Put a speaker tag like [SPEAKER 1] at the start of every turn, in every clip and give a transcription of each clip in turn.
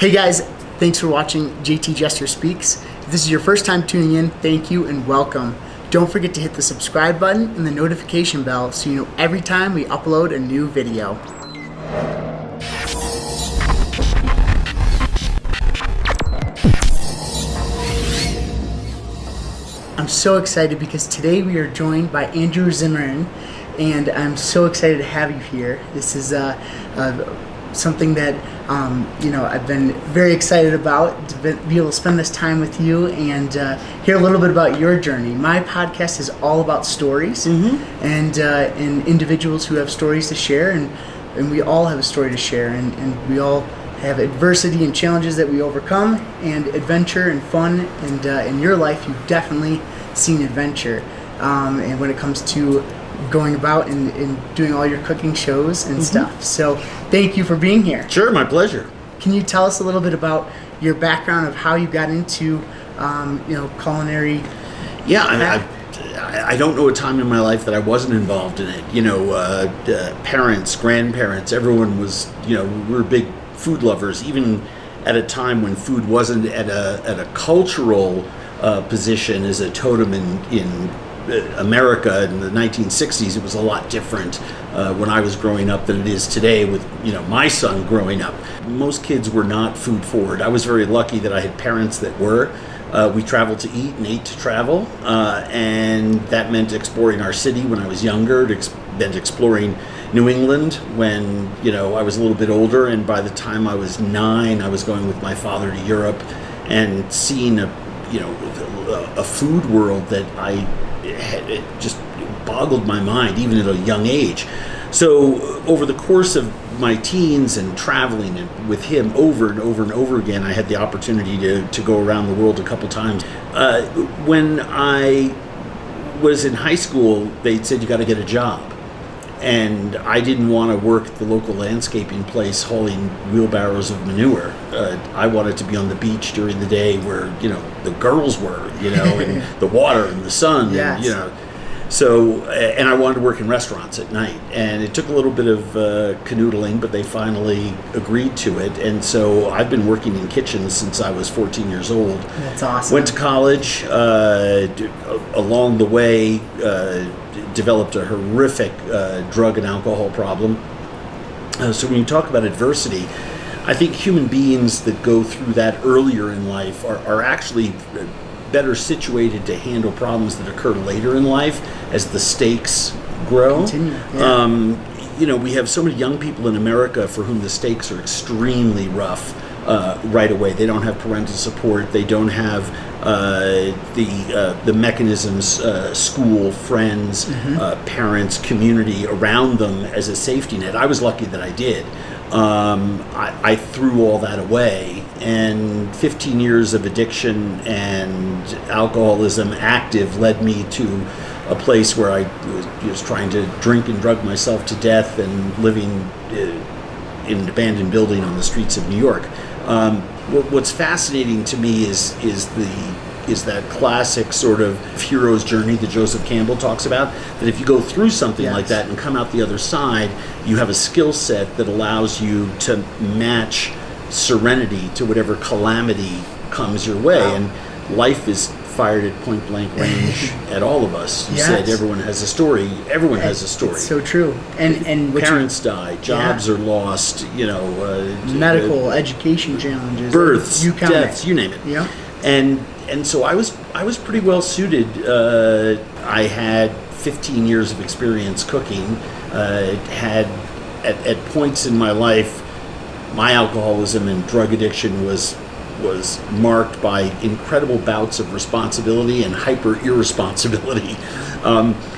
[SPEAKER 1] Hey guys, thanks for watching JT Jester Speaks. If this is your first time tuning in, thank you and welcome. Don't forget to hit the subscribe button and the notification bell so you know every time we upload a new video. I'm so excited because today we are joined by Andrew Zimmern, and I'm so excited to have you here. This is something that I've been very excited about, to be able to spend this time with you and hear a little bit about your journey. My podcast is all about stories and individuals who have stories to share, and we all have a story to share, and we all have adversity and challenges that we overcome, and adventure and fun, and in your life you've definitely seen adventure, and when it comes to going about and doing all your cooking shows and stuff. So thank you for being here.
[SPEAKER 2] Sure, my pleasure.
[SPEAKER 1] Can you tell us a little bit about your background of how you got into culinary?
[SPEAKER 2] Yeah, I don't know a time in my life that I wasn't involved in it. Parents, grandparents, everyone was, we were big food lovers, even at a time when food wasn't at a cultural position as a totem in America in the 1960s. It was a lot different when I was growing up than it is today with my son growing up. Most kids were not food forward. I was very lucky that I had parents that were. We traveled to eat and ate to travel, and that meant exploring our city when I was younger. It meant exploring New England when I was a little bit older, and by the time I was 9, I was going with my father to Europe and seeing a food world that it just boggled my mind even at a young age. So over the course of my teens and traveling with him over and over and over again, I had the opportunity to go around the world a couple times. When I was in high school, they said you got to get a job. And I didn't want to work at the local landscaping place hauling wheelbarrows of manure. I wanted to be on the beach during the day where, the girls were, and the water and the sun.
[SPEAKER 1] Yes.
[SPEAKER 2] And, and I wanted to work in restaurants at night. And it took a little bit of canoodling, but they finally agreed to it. And so I've been working in kitchens since I was 14 years old.
[SPEAKER 1] That's awesome.
[SPEAKER 2] Went to college. Along the way, developed a horrific drug and alcohol problem. So when you talk about adversity, I think human beings that go through that earlier in life are actually better situated to handle problems that occur later in life as the stakes grow.
[SPEAKER 1] Continue. Yeah.
[SPEAKER 2] We have so many young people in America for whom the stakes are extremely rough right away. They don't have parental support. They don't have the mechanisms, school, friends, parents, community around them as a safety net. I was lucky that I did. I threw all that away, and 15 years of addiction and alcoholism active led me to a place where I was trying to drink and drug myself to death and living in an abandoned building on the streets of New York. What's fascinating to me is that classic sort of hero's journey that Joseph Campbell talks about, that if you go through something like that and come out the other side, you have a skill set that allows you to match serenity to whatever calamity comes your way. Wow. And life is fired at point blank range at all of us. You said everyone has a story. Everyone has a story.
[SPEAKER 1] It's so true. And
[SPEAKER 2] parents die, jobs are lost,
[SPEAKER 1] medical, education challenges,
[SPEAKER 2] births, deaths, you name it.
[SPEAKER 1] Yeah.
[SPEAKER 2] And so I was pretty well suited. I had 15 years of experience cooking. Had at points in my life, my alcoholism and drug addiction was marked by incredible bouts of responsibility and hyper irresponsibility.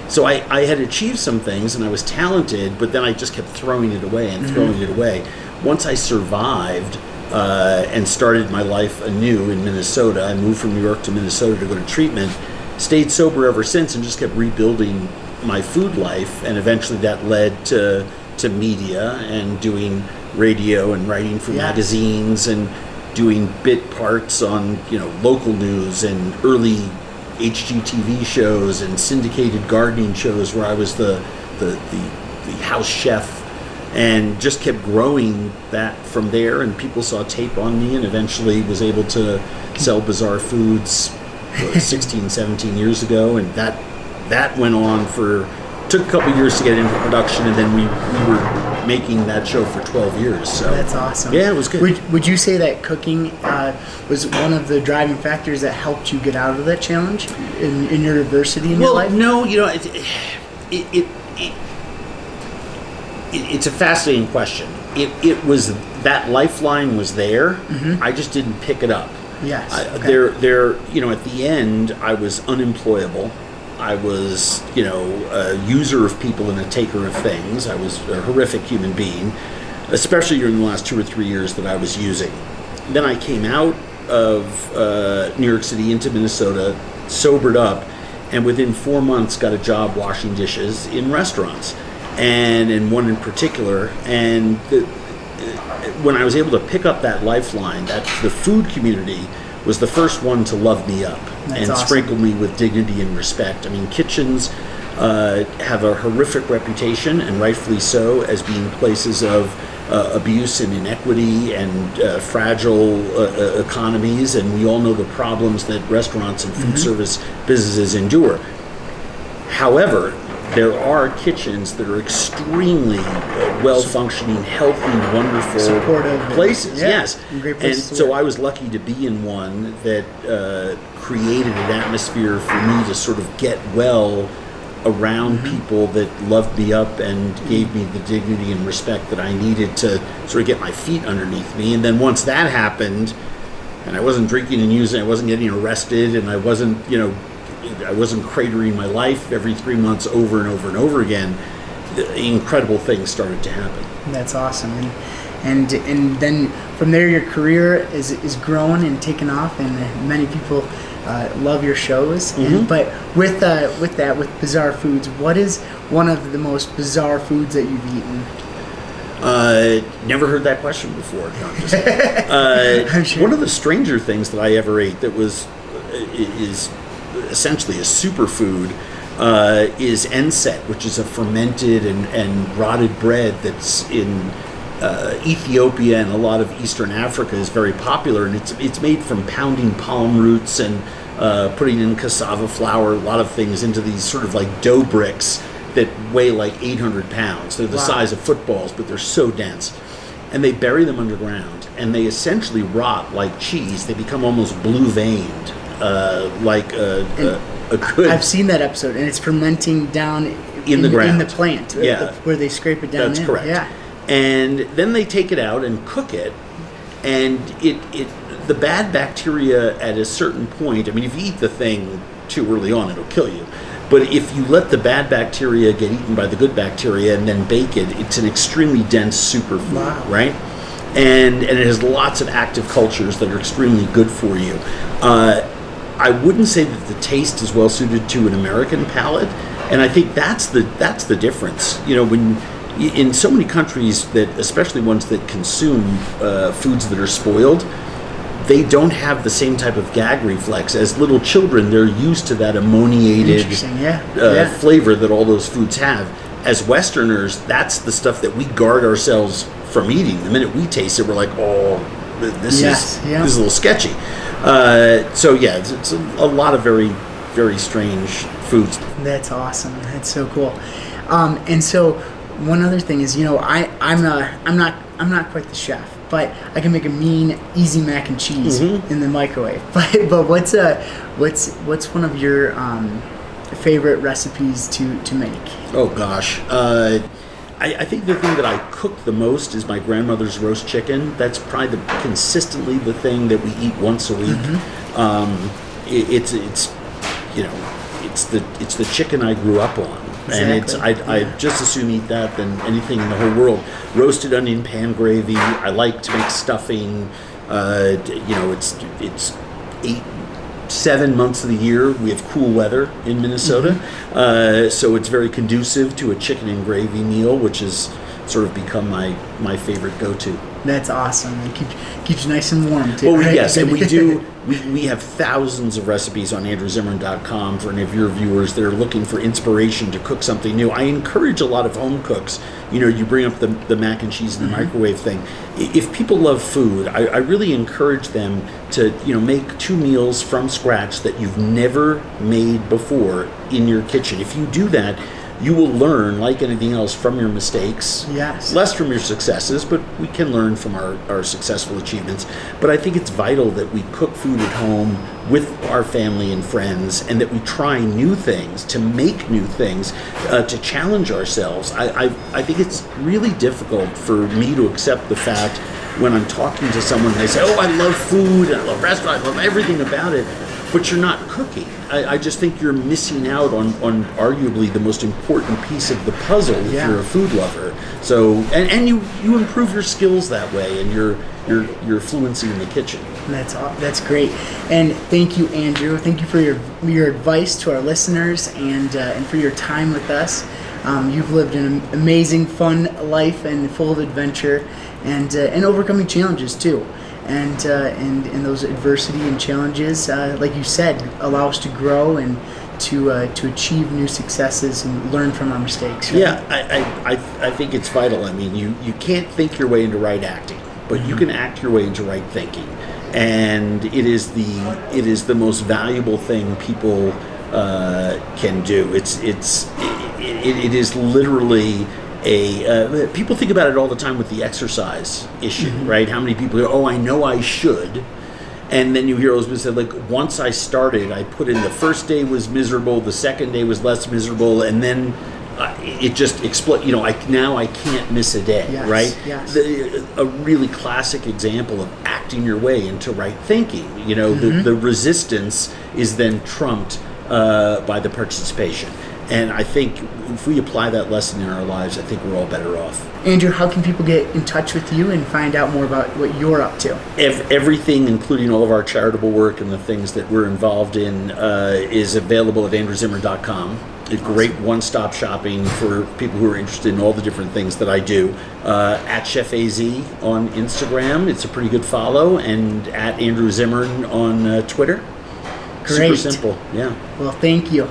[SPEAKER 2] So I had achieved some things and I was talented, but then I just kept throwing it away and throwing it away. Once I survived and started my life anew in Minnesota, I moved from New York to Minnesota to go to treatment, stayed sober ever since, and just kept rebuilding my food life. And eventually that led to media and doing radio and writing for magazines and doing bit parts on local news and early HGTV shows and syndicated gardening shows where I was the house chef and just kept growing that from there. And people saw tape on me, and eventually was able to sell Bizarre Foods 16, 17 years ago. And that went on took a couple years to get into production, and then we were making that show for 12 years. So
[SPEAKER 1] that's awesome.
[SPEAKER 2] Yeah, it was good.
[SPEAKER 1] Would you say that cooking was one of the driving factors that helped you get out of that challenge in your adversity in your life?
[SPEAKER 2] No, it's a fascinating question. It was, that lifeline was there. Mm-hmm. I just didn't pick it up.
[SPEAKER 1] Yes.
[SPEAKER 2] Okay. At the end, I was unemployable. I was, a user of people and a taker of things. I was a horrific human being, especially during the last 2 or 3 years that I was using. Then I came out of New York City into Minnesota, sobered up, and within 4 months got a job washing dishes in restaurants, and in one in particular. And when I was able to pick up that lifeline, that the food community was the first one to love me up. That's and awesome. Sprinkle me with dignity and respect. I mean, kitchens have a horrific reputation, and rightfully so, as being places of abuse and inequity and fragile economies, and we all know the problems that restaurants and food service businesses endure. However, there are kitchens that are extremely well-functioning, healthy, wonderful, supportive places. Yes, and so I was lucky to be in one that created an atmosphere for me to sort of get well around people that loved me up and gave me the dignity and respect that I needed to sort of get my feet underneath me. And then once that happened, and I wasn't drinking and using, I wasn't getting arrested, and I wasn't, I wasn't cratering my life every 3 months over and over and over again, incredible things started to happen.
[SPEAKER 1] That's awesome. And then from there, your career is growing and taking off, and many people love your shows. Mm-hmm. But with Bizarre Foods, what is one of the most bizarre foods that you've eaten?
[SPEAKER 2] Never heard that question before. No, I'm just sure. One of the stranger things that I ever ate that is essentially a superfood is enset, which is a fermented and rotted bread that's in Ethiopia and a lot of Eastern Africa is very popular, and it's made from pounding palm roots and putting in cassava flour, a lot of things into these sort of like dough bricks that weigh like 800 pounds. They're the size of footballs, but they're so dense. And they bury them underground, and they essentially rot like cheese. They become almost blue-veined, like a good...
[SPEAKER 1] I've seen that episode, and it's fermenting down
[SPEAKER 2] in the ground.
[SPEAKER 1] In the plant, where they scrape it down.
[SPEAKER 2] That's correct.
[SPEAKER 1] Yeah.
[SPEAKER 2] And then they take it out and cook it, and the bad bacteria at a certain point, I mean, if you eat the thing too early on, it'll kill you. But if you let the bad bacteria get eaten by the good bacteria and then bake it, it's an extremely dense superfood, right? And it has lots of active cultures that are extremely good for you. I wouldn't say that the taste is well suited to an American palate, and I think that's the difference. When in so many countries that, especially ones that consume foods that are spoiled, they don't have the same type of gag reflex. As little children, they're used to that ammoniated flavor that all those foods have. As Westerners, that's the stuff that we guard ourselves from eating. The minute we taste it, we're like, oh, this is a little sketchy. It's a lot of very, very strange foods.
[SPEAKER 1] That's awesome. That's so cool. And so one other thing is, I'm not quite the chef, but I can make a mean, easy mac and cheese in the microwave. But what's one of your favorite recipes to make?
[SPEAKER 2] Oh gosh, I think the thing that I cook the most is my grandmother's roast chicken. That's probably consistently the thing that we eat once a week. It's the chicken I grew up on. Exactly. And I just as soon eat that than anything in the whole world. Roasted onion pan gravy. I like to make stuffing. It's 7 months of the year we have cool weather in Minnesota, so it's very conducive to a chicken and gravy meal, which has sort of become my favorite go-to.
[SPEAKER 1] That's awesome. It keeps you nice and warm too.
[SPEAKER 2] Well,
[SPEAKER 1] right?
[SPEAKER 2] yes, and we do. We have thousands of recipes on AndrewZimmern.com for any of your viewers that are looking for inspiration to cook something new. I encourage a lot of home cooks. You bring up the mac and cheese in the microwave thing. If people love food, I really encourage them to make 2 meals from scratch that you've never made before in your kitchen. If you do that, you will learn, like anything else, from your mistakes.
[SPEAKER 1] Yes.
[SPEAKER 2] Less from your successes, but we can learn from our successful achievements. But I think it's vital that we cook food at home with our family and friends, and that we try new things, to make new things, to challenge ourselves. I think it's really difficult for me to accept the fact when I'm talking to someone, they say, oh, I love food, I love restaurants, I love everything about it, but you're not cooking. I just think you're missing out on arguably the most important piece of the puzzle if you're a food lover. So, and you improve your skills that way, and your fluency in the kitchen.
[SPEAKER 1] That's great. And thank you, Andrew. Thank you for your advice to our listeners, and for your time with us. You've lived an amazing, fun life and full of adventure, and overcoming challenges too. And those adversity and challenges, like you said, allow us to grow and to achieve new successes and learn from our mistakes. Right?
[SPEAKER 2] Yeah, I think it's vital. I mean, you can't think your way into right acting, but you can act your way into right thinking, and it is the most valuable thing people can do. It is literally people think about it all the time with the exercise issue, right? How many people go, oh, I know I should. And then you hear those people say, like, once I started, I put in the first day was miserable, the second day was less miserable, and then it just exploded. Now I can't miss a day, right?
[SPEAKER 1] Yes.
[SPEAKER 2] A really classic example of acting your way into right thinking. The resistance is then trumped by the participation. And I think if we apply that lesson in our lives, I think we're all better off.
[SPEAKER 1] Andrew, how can people get in touch with you and find out more about what you're up to?
[SPEAKER 2] Everything, including all of our charitable work and the things that we're involved in, is available at AndrewZimmern.com. A great one-stop shopping for people who are interested in all the different things that I do. At Chef AZ on Instagram, it's a pretty good follow, and at Andrew Zimmern on Twitter.
[SPEAKER 1] Great.
[SPEAKER 2] Super simple, yeah.
[SPEAKER 1] Well, thank you.